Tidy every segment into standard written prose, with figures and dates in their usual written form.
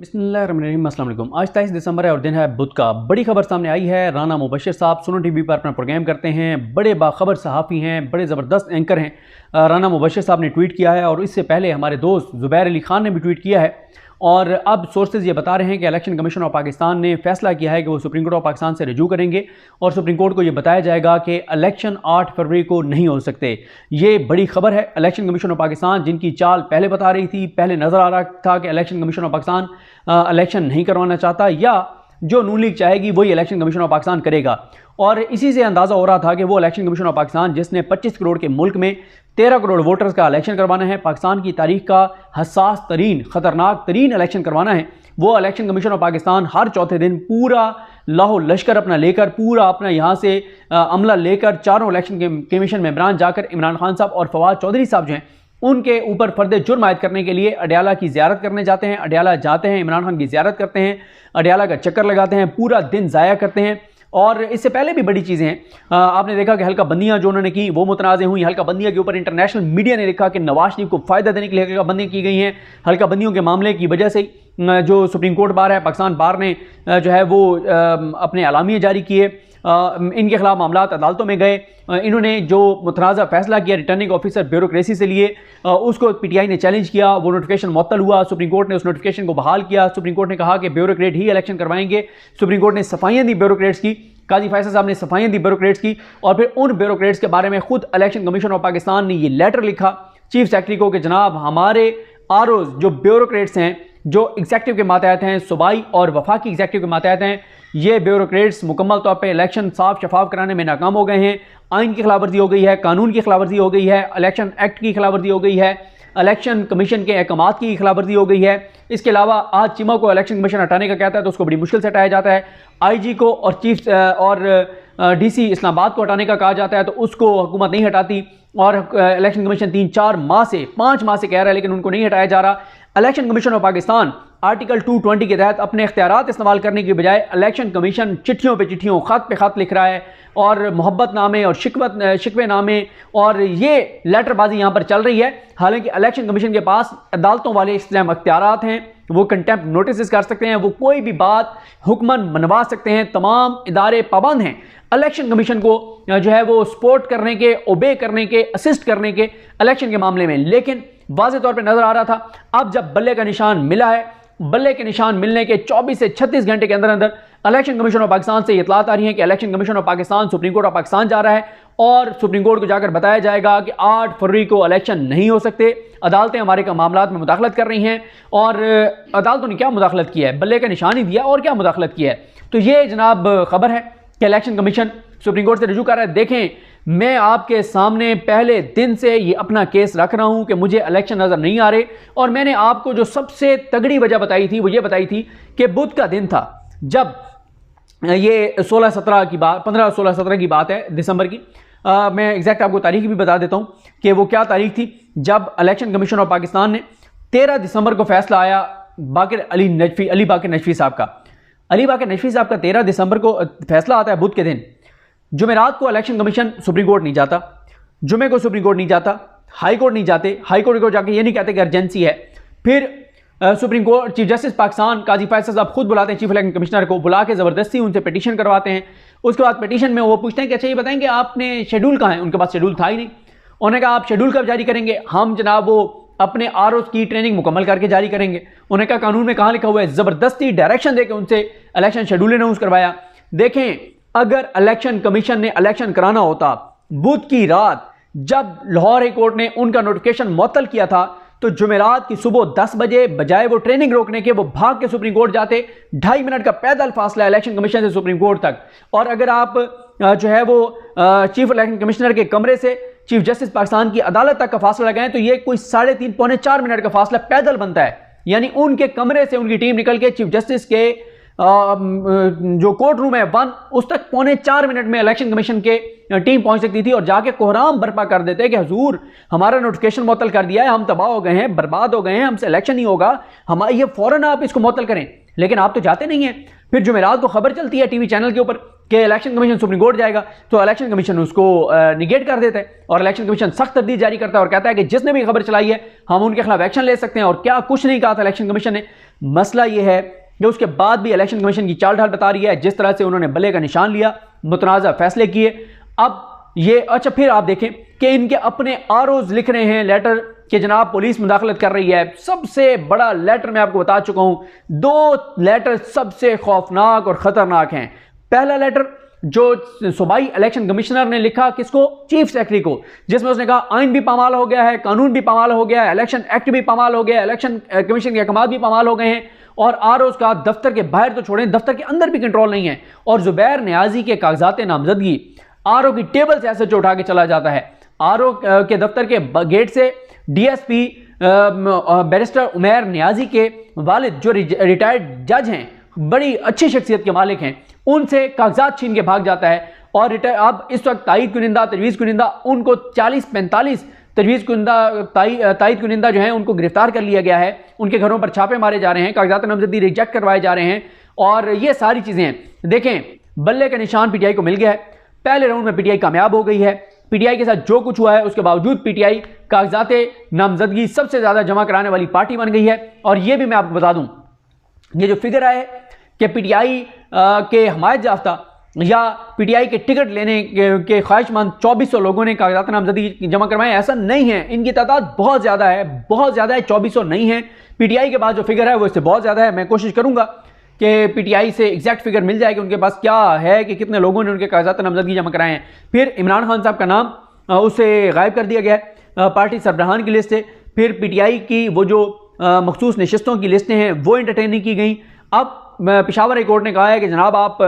बिस्मिल्लाहिर्रहमानिर्रहीम। अस्सलाम वालेकुम। आज 23 दिसंबर है और दिन है बुध का। बड़ी खबर सामने आई है। राना मुबशिर साहब सुनो टीवी पर अपना प्रोग्राम करते हैं, बड़े बाखबर सहाफ़ी हैं, बड़े ज़बरदस्त एंकर हैं। राना मुबशिर साहब ने ट्वीट किया है और इससे पहले हमारे दोस्त ज़ुबैर अली ख़ान ने भी ट्वीट किया है। और अब सोर्सेज ये बता रहे हैं कि इलेक्शन कमीशन ऑफ पाकिस्तान ने फैसला किया है कि वो सुप्रीम कोर्ट ऑफ पाकिस्तान से रजू करेंगे और सुप्रीम कोर्ट को ये बताया जाएगा कि इलेक्शन 8 फरवरी को नहीं हो सकते। ये बड़ी खबर है। इलेक्शन कमीशन ऑफ पाकिस्तान जिनकी चाल पहले बता रही थी, पहले नज़र आ रहा था कि election commission of Pakistan election नहीं करवाना चाहता या जो नून लीग चाहेगी वही इलेक्शन कमीशन ऑफ पाकिस्तान करेगा। और इसी से अंदाज़ा हो रहा था कि वो इलेक्शन कमीशन ऑफ पाकिस्तान जिसने 25 करोड़ के मुल्क में 13 करोड़ वोटर्स का इलेक्शन करवाना है, पाकिस्तान की तारीख का हसास तरीन ख़तरनाक तरीन इलेक्शन करवाना है, वो इलेक्शन कमीशन ऑफ पाकिस्तान हर चौथे दिन पूरा लाहो लश्कर अपना लेकर, पूरा अपना यहाँ से अमला लेकर चारों इलेक्शन कमीशन मेंबरान जाकर इमरान खान साहब और फवाद चौधरी साहब जो हैं उनके ऊपर फर्द जुर्म आयद करने के लिए अडयाला की ज़ियारत करने जाते हैं। अडयाला जाते हैं, इमरान खान की ज़ियारत करते हैं, अडयाला का चक्कर लगाते हैं, पूरा दिन ज़ाया करते हैं। और इससे पहले भी बड़ी चीज़ें हैं। आपने देखा कि हल्का बंदियाँ जो उन्होंने की वो मुतनाज़ हुई। हल्का बंदियाँ के ऊपर इंटरनेशनल मीडिया ने लिखा कि नवाज शरीफ को फ़ायदा देने के लिए हल्का बंदियाँ की गई हैं। हल्का बंदियों के मामले की वजह से जो सुप्रीम कोर्ट बार है, पाकिस्तान बार ने जो है वो अपने अलामिये जारी किए, इनके खिलाफ मामला अदालतों में गए। इन्होंने जो मुतनाज़ा फैसला किया रिटर्निंग ऑफिसर ब्यूरोक्रेसी से लिए, उसको पीटीआई ने चैलेंज किया, वो नोटिफिकेशन मुअत्तल हुआ। सुप्रीम कोर्ट ने उस नोटिफिकेशन को बहाल किया। सुप्रीम कोर्ट ने कहा कि ब्यूरोक्रेट ही इलेक्शन करवाएंगे। सुप्रीम कोर्ट ने सफाइयाँ दी ब्यूरोक्रेट्स की, काजी फैसल साहब ने सफाइयाँ दी ब्यूरोक्रेट्स की। और फिर उन ब्यूरोक्रेट्स के बारे में खुद इलेक्शन कमीशन ऑफ पाकिस्तान ने ये लेटर लिखा चीफ सेक्रेटरी को कि जनाब हमारे आरओज जो ब्यूरोक्रेट्स हैं, जो एग्जेक्टिव के मातहत हैं, सूबाई और वफाकी एग्जेक्टिव के मातहत हैं, ये ब्यूरोक्रेट्स मुकम्मल तौर पे इलेक्शन साफ शफाफ कराने में नाकाम हो गए हैं। आइन की खिलाफवर्जी हो गई है, कानून की खिलाफवर्जी हो गई है, इलेक्शन एक्ट की खिलाफवर्जी हो गई है, इलेक्शन कमीशन के अहकामात की खिलाफवर्जी हो गई है। इसके अलावा आज चीमा को इलेक्शन कमीशन हटाने का कहता है तो उसको बड़ी मुश्किल से हटाया जाता है। आईजी को और चीफ और डीसी इस्लामाबाद को हटाने का कहा जाता है तो उसको हुकूमत नहीं हटाती। और इलेक्शन कमीशन 3-4 माह से 5 माह से कह रहा है लेकिन उनको नहीं हटाया जा रहा। Election commission of Pakistan article 220 के तहत अपने इख्तियारात इस्तेमाल करने की बजाय इलेक्शन कमीशन चिट्ठियों पे चिट्ठियों, ख़त पे ख़त लिख रहा है और मोहब्बत नामे और शिकवे नामे और ये लेटरबाजी यहाँ पर चल रही है। हालांकि इलेक्शन कमीशन के पास अदालतों वाले इस्लाम इख्तियारात हैं, वो कंटेम्प्ट नोटिस कर सकते हैं, वो कोई भी बात हुक्मन मनवा सकते हैं, तमाम इदारे पाबंद हैं इलेक्शन कमीशन को जो है वो सपोर्ट करने के, ओबे करने के, असिस्ट करने के इलेक्शन के मामले में। लेकिन वाज़े तौर पे नज़र आ रहा था अब जब बल्ले का निशान मिला है, बल्ले के निशान मिलने के 24 से 36 घंटे के अंदर अंदर इलेक्शन कमीशन ऑफ पाकिस्तान से इतलात आ रही है कि election commission of Pakistan supreme court of Pakistan जा रहा है और सुप्रीम कोर्ट को जाकर बताया जाएगा कि 8 फरवरी को इलेक्शन नहीं हो सकते। अदालतें हमारे का मामलात में मुदाखलत कर रही हैं और अदालतों ने क्या मुदाखलत किया है, बल्ले का निशान ही दिया और क्या मुदाखलत किया है। तो ये जनाब खबर है कि इलेक्शन कमीशन सुप्रीम कोर्ट से रजू कर रहा है। देखें, मैं आपके सामने पहले दिन से ये अपना केस रख रहा हूं कि मुझे इलेक्शन नज़र नहीं आ रहे और मैंने आपको जो सबसे तगड़ी वजह बताई थी वो ये बताई थी कि बुध का दिन था जब ये 16-17 की बात, 15-16-17 की बात है दिसंबर की। मैं एग्जैक्ट आपको तारीख भी बता देता हूं कि वो क्या तारीख थी जब इलेक्शन कमीशन ऑफ पाकिस्तान ने 13 दिसंबर को फैसला आया अली बाकर नजफी साहब का। अली बाकर नजफी साहब का 13 दिसंबर को फैसला आता है बुध के दिन। जुमेरात को इलेक्शन कमीशन सुप्रीम कोर्ट नहीं जाता, जुमे को सुप्रीम कोर्ट नहीं जाता, हाई कोर्ट नहीं जाते, हाई कोर्ट को जाके ये नहीं कहते कि अर्जेंसी है। फिर Supreme Court chief justice Pakistan Qazi Faisal साहब खुद बुलाते हैं चीफ इलेक्शन कमिश्नर को, बुला के ज़बरदस्ती उनसे पिटीशन करवाते हैं। उसके बाद पिटीशन में वो पूछते हैं कि अच्छा ये बताएंगे आपने शेड्यूल कहाँ है। उनके पास शेड्यूल था ही नहीं। उन्होंने कहा आप शेड्यूल कब जारी करेंगे। हम जनाब वो अपने आरओ की ट्रेनिंग मुकम्मल करके जारी करेंगे। उन्होंने कहा कानून में कहाँ लिखा हुआ है। ज़बरदस्ती डायरेक्शन देकर उनसे इलेक्शन शेड्यूल अनाउंस करवाया। देखें, अगर इलेक्शन कमीशन ने इलेक्शन कराना होता बुध की रात जब लाहौर हाई कोर्ट ने उनका नोटिफिकेशन मुअत्तल किया था तो जुमेरात की सुबह 10 बजे बजाय वो ट्रेनिंग रोकने के वो भाग के सुप्रीम कोर्ट जाते। 2.5 मिनट का पैदल फासला इलेक्शन कमीशन से सुप्रीम कोर्ट तक। और अगर आप जो है वो चीफ इलेक्शन कमिश्नर के कमरे से चीफ जस्टिस पाकिस्तान की अदालत तक का फासला लगाएं तो ये कोई 3.5-4 मिनट का फासला पैदल बनता है। यानी उनके कमरे से उनकी टीम निकल के चीफ जस्टिस के जो कोर्ट रूम है 1 उस तक 3.25 मिनट में इलेक्शन कमीशन के टीम पहुंच सकती थी और जाके कोहराम बर्पा कर देते कि हुजूर हमारा नोटिफिकेशन मुअत्तल कर दिया है, हम तबाह हो गए हैं, बर्बाद हो गए हैं, हमसे इलेक्शन नहीं होगा, हमारे ये फौरन आप इसको मुअत्तल करें। लेकिन आप तो जाते नहीं हैं। फिर जुमेरात को खबर चलती है टीवी चैनल के ऊपर कि इलेक्शन कमीशन सुप्रीम कोर्ट जाएगा, तो इलेक्शन कमीशन उसको निगेट कर देता है और इलेक्शन कमीशन सख्त तरदीद जारी करता है और कहता है कि जिसने भी खबर चलाई है हम उनके खिलाफ एक्शन ले सकते हैं। और क्या कुछ नहीं कहा था इलेक्शन कमीशन ने। मसला यह है कि उसके बाद भी इलेक्शन कमीशन की चाल ढाल बता रही है, जिस तरह से उन्होंने बल्ले का निशान लिया, मुतनाज़ा फैसले किए। अब ये अच्छा फिर आप देखें कि इनके अपने आरओज लिख रहे हैं लेटर कि जनाब पुलिस मुदाखलत कर रही है। सबसे बड़ा लेटर मैं आपको बता चुका हूं, 2 लेटर सबसे खौफनाक और खतरनाक हैं। पहला लेटर जो सूबाई इलेक्शन कमिश्नर ने लिखा किसको, चीफ सेक्रेटरी को, जिसमें उसने कहा आइन भी पामाल हो गया है, कानून भी पामाल हो गया है, इलेक्शन एक्ट भी पामाल हो गया है, इलेक्शन कमीशन के अहकाम भी पामाल हो गए हैं और आरओज का दफ्तर के बाहर तो छोड़ें दफ्तर के अंदर भी कंट्रोल नहीं है। और जुबैर नियाजी के कागजात नामजदगी आरओ की टेबल से ऐसे उठा के चला जाता है। आरओ के दफ्तर के गेट से डीएसपी बैरिस्टर उमैर नियाजी के वालिद जो रिटायर्ड जज हैं, बड़ी अच्छी शख्सियत के मालिक हैं, उनसे कागजात छीन के भाग जाता है। और अब इस वक्त तायद कुनिंदा, तजवीज़ कुनिंदा, उनको 40-45 तजवीज़ कुनिंदा, तायद कुनिंदा जो है उनको गिरफ्तार कर लिया गया है। उनके घरों पर छापे मारे जा रहे हैं, कागजात नामजदगी रिजेक्ट करवाए जा रहे हैं और ये सारी चीज़ें हैं। देखें, बल्ले का निशान पीटीआई को मिल गया है। पहले राउंड में पीटीआई कामयाब हो गई है। पीटीआई के साथ जो कुछ हुआ है उसके बावजूद पीटीआई कागजात नामजदगी सबसे ज़्यादा जमा कराने वाली पार्टी बन गई है। और यह भी मैं आपको बता दूं, ये जो फिगर है कि पीटीआई के हमायत याफ्ता या पीटीआई के टिकट लेने के ख्वाहिशमंद 2400 लोगों ने कागजात नामजदगी जमा करवाए, ऐसा नहीं है। इनकी तादाद बहुत ज़्यादा है, बहुत ज़्यादा है, 2400 नहीं है। पीटीआई के पास जो फिगर है वो इससे बहुत ज़्यादा है। मैं कोशिश करूँगा कि पीटीआई से एग्जैक्ट फिगर मिल जाए कि उनके पास क्या है कि कितने लोगों ने उनके कागजात नामजदगी जमा कराए हैं। फिर इमरान खान साहब का नाम उसे गायब कर दिया गया है पार्टी सरबराहान की लिस्ट से। फिर पीटीआई की वो जो मखसूस नशिस्तों की लिस्टें हैं वो एंटरटेन नहीं की गई। अब पेशावर हाई कोर्ट ने कहा है कि जनाब आप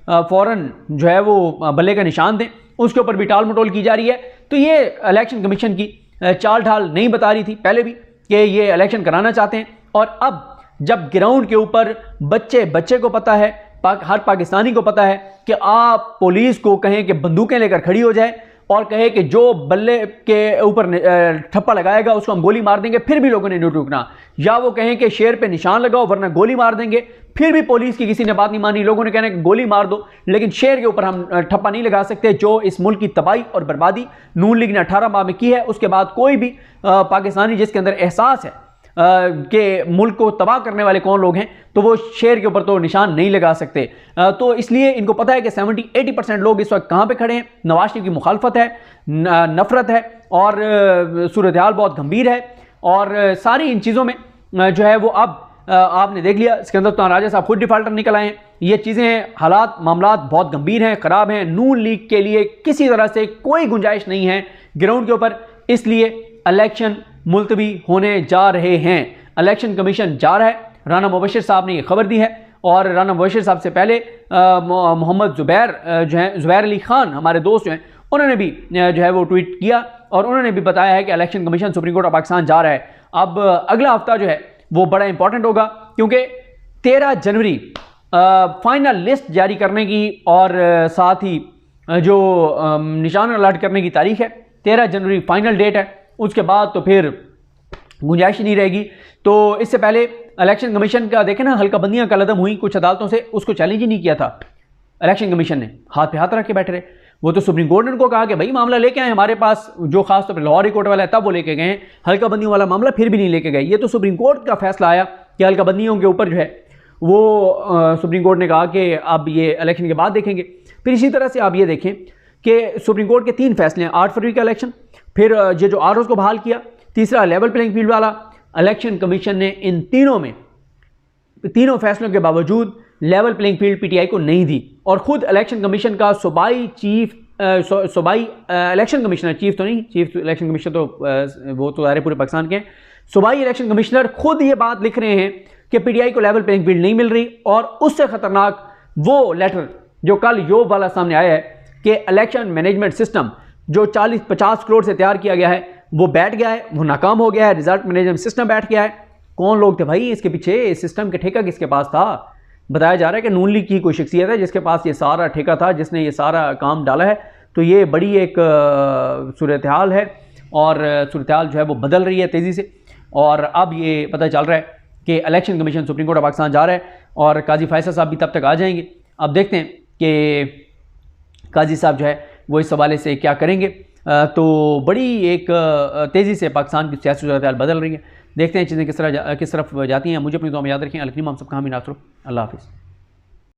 फ़ौरन जो है वो बल्ले का निशान दें, उसके ऊपर भी टाल मटोल की जा रही है। तो ये इलेक्शन कमीशन की चाल ढाल नहीं बता रही थी पहले भी कि ये इलेक्शन कराना चाहते हैं। और अब जब ग्राउंड के ऊपर बच्चे को पता है, हर पाकिस्तानी को पता है कि आप पुलिस को कहें कि बंदूकें लेकर खड़ी हो जाए और कहे कि जो बल्ले के ऊपर ठप्पा लगाएगा उसको हम गोली मार देंगे, फिर भी लोगों ने नहीं रुकना। या वो कहें कि शेर पे निशान लगाओ वरना गोली मार देंगे, फिर भी पुलिस की किसी ने बात नहीं मानी। लोगों ने कहना कि गोली मार दो, लेकिन शेर के ऊपर हम ठप्पा नहीं लगा सकते। जो इस मुल्क की तबाही और बर्बादी नून लीग ने 18 माह में की है, उसके बाद कोई भी पाकिस्तानी जिसके अंदर एहसास है कि मुल्क को तबाह करने वाले कौन लोग हैं, तो वो शेर के ऊपर तो निशान नहीं लगा सकते। तो इसलिए इनको पता है कि 70-80% लोग इस वक्त कहाँ पे खड़े हैं। नवाज शरीफ की मुखालफत है, नफरत है और सूरत हाल बहुत गंभीर है। और सारी इन चीज़ों में जो है वो अब आपने देख लिया, सिकंदर तो राजा साहब खुद डिफाल्टर निकल आए हैं। ये चीज़ें, हालात, मामलात बहुत गंभीर हैं, ख़राब हैं। नून लीग के लिए किसी तरह से कोई गुंजाइश नहीं है ग्राउंड के ऊपर, इसलिए इलेक्शन मुलतवी होने जा रहे हैं। इलेक्शन कमीशन जा रहा है। राना मुबशिर साहब ने ये खबर दी है और राना मुबशिर साहब से पहले मोहम्मद ज़ुबैर जो है, ज़ुबैर अली खान हमारे दोस्त जो हैं, उन्होंने भी जो है वो ट्वीट किया और उन्होंने भी बताया है कि election commission supreme court of Pakistan जा रहा है। अब अगला हफ्ता जो है वो बड़ा इंपॉर्टेंट होगा क्योंकि 13 जनवरी फाइनल लिस्ट जारी करने की और साथ ही जो निशान अलर्ट करने की तारीख है, 13 जनवरी फाइनल डेट है। उसके बाद तो फिर गुंजाइश नहीं रहेगी। तो इससे पहले इलेक्शन कमीशन का देखें ना, हल्का बंदियां कलदम हुई कुछ अदालतों से, उसको चैलेंज ही नहीं किया था इलेक्शन कमीशन ने, हाथ पे हाथ रख के बैठे रहे। वो तो सुप्रीम कोर्ट ने उनको कहा कि भाई मामला लेके आए हमारे पास, जो खास तौर पर लाहौर हाई कोर्ट वाला है तब वो लेके गए हैं, हल्का बंदियों वाला मामला फिर भी नहीं लेके गए। ये तो सुप्रीम कोर्ट का फैसला आया कि हल्का बंदियों के ऊपर जो है वो सुप्रीम कोर्ट ने कहा कि अब ये इलेक्शन के बाद देखेंगे। फिर इसी तरह से आप ये देखें कि सुप्रीम कोर्ट के 3 फैसले हैं, 8 फरवरी का इलेक्शन, फिर ये जो आरओज़ को बहाल किया, तीसरा लेवल प्लेइंग फील्ड वाला। इलेक्शन कमीशन ने इन तीनों फैसलों के बावजूद लेवल प्लेइंग फील्ड पीटीआई को नहीं दी और खुद इलेक्शन कमीशन का सूबाई election commissioner, chief election commissioner तो वो तो सारे पूरे पाकिस्तान के हैं, सूबाई इलेक्शन कमिश्नर खुद ये बात लिख रहे हैं कि पीटीआई को लेवल प्लेइंग फील्ड नहीं मिल रही। और उससे खतरनाक वो लेटर जो कल योब वाला सामने आया है कि इलेक्शन मैनेजमेंट सिस्टम जो 40-50 करोड़ से तैयार किया गया है वो बैठ गया है, वो नाकाम हो गया है, रिजल्ट मैनेजमेंट सिस्टम बैठ गया है। कौन लोग थे भाई इसके पीछे, इस सिस्टम के ठेका किसके पास था? बताया जा रहा है कि नून लीग की कोई शख्सियत है जिसके पास ये सारा ठेका था, जिसने ये सारा काम डाला है। तो ये बड़ी एक सूरत हाल है और सूरत हाल जो है वो बदल रही है तेज़ी से। और अब ये पता चल रहा है कि election commission supreme court of Pakistan जा रहा है और काजी फैसल साहब भी तब तक आ जाएंगे। अब देखते हैं कि काजी साहब जो है वो इस हवाले से क्या करेंगे। तो बड़ी एक तेज़ी से पाकिस्तान की सियासी सूरत बदल रही है। देखते हैं चीज़ें किस तरफ जाती हैं। मुझे अपनी दुआ में याद रखें। अलकरीम हम सब कहामी नासरो। अल्लाह हाफिज़।